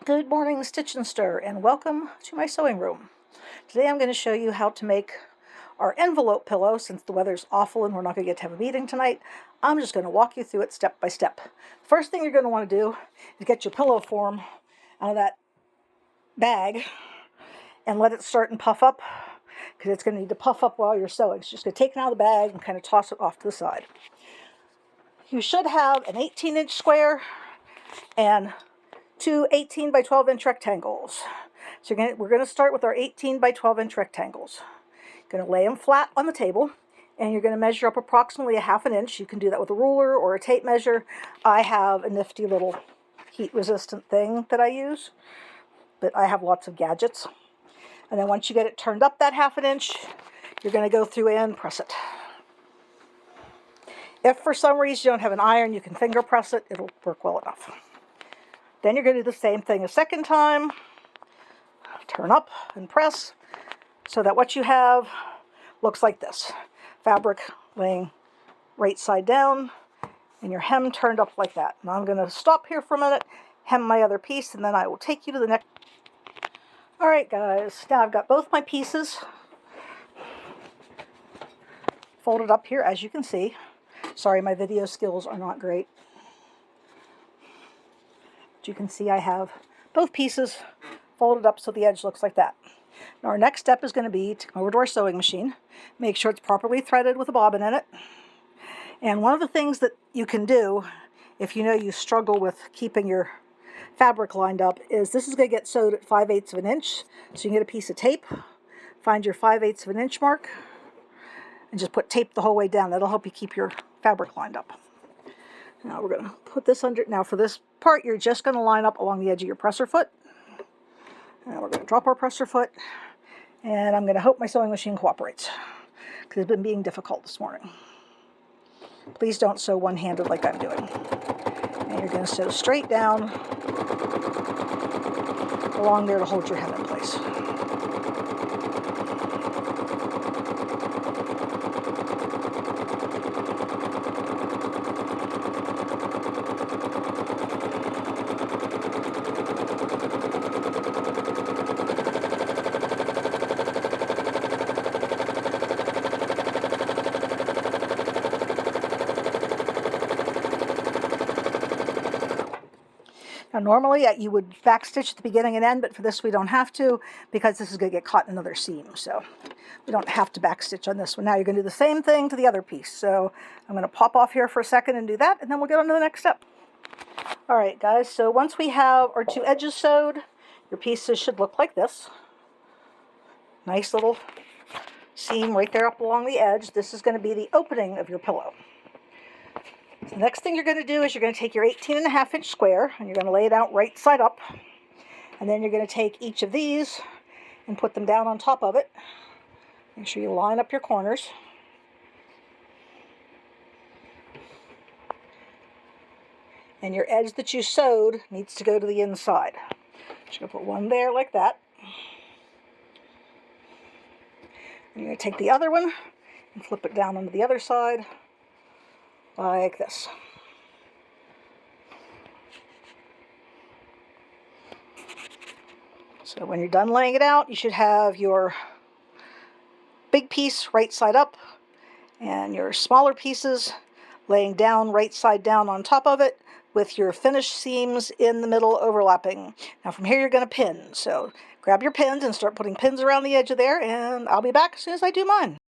Good morning, Stitch and Stir, and welcome to my sewing room. Today I'm going to show you how to make our envelope pillow. Since the weather's awful and we're not going to get to have a meeting tonight, I'm just going to walk you through it step by step. First thing you're going to want to do is get your pillow form out of that bag and let it start and puff up, because it's going to need to puff up while you're sewing. So just going to take it out of the bag and kind of toss it off to the side. You should have an 18-inch square and two 18 by 12 inch rectangles. So we're going to start with our 18 by 12 inch rectangles. You're going to lay them flat on the table, and you're going to measure up approximately a half an inch. You can do that with a ruler or a tape measure. I have a nifty little heat resistant thing that I use, but I have lots of gadgets. And then once you get it turned up that half an inch, you're going to go through and press it. If for some reason you don't have an iron, you can finger press it. It'll work well enough. Then you're going to do the same thing a second time. Turn up and press so that what you have looks like this. Fabric laying right side down and your hem turned up like that. Now I'm going to stop here for a minute, hem my other piece, and then I will take you to the next. Alright guys, now I've got both my pieces folded up here, as you can see. Sorry, my video skills are not great. You can see I have both pieces folded up so the edge looks like that. Now our next step is going to be to come over to our sewing machine, make sure it's properly threaded with a bobbin in it. And one of the things that you can do if you know you struggle with keeping your fabric lined up is this is going to get sewed at 5/8 of an inch. So you can get a piece of tape, find your 5/8 of an inch mark, and just put tape the whole way down. That'll help you keep your fabric lined up. Now we're going to put this under. Now for this part, you're just going to line up along the edge of your presser foot. Now we're going to drop our presser foot, and I'm going to hope my sewing machine cooperates, because it's been being difficult this morning. Please don't sew one-handed like I'm doing. And you're going to sew straight down along there to hold your hem in place. Now normally you would backstitch at the beginning and end, but for this we don't have to, because this is going to get caught in another seam. So we don't have to backstitch on this one. Now you're going to do the same thing to the other piece. So I'm going to pop off here for a second and do that, and then we'll get on to the next step. Alright guys, so once we have our two edges sewed, your pieces should look like this. Nice little seam right there up along the edge. This is going to be the opening of your pillow. The next thing you're going to do is you're going to take your 18.5-inch square and you're going to lay it out right side up. And then you're going to take each of these and put them down on top of it. Make sure you line up your corners. And your edge that you sewed needs to go to the inside. So you're going to put one there like that. And you're going to take the other one and flip it down onto the other side, like this. So when you're done laying it out, you should have your big piece right side up and your smaller pieces laying down right side down on top of it, with your finished seams in the middle overlapping. Now from here you're going to pin. So grab your pins and start putting pins around the edge of there, and I'll be back as soon as I do mine.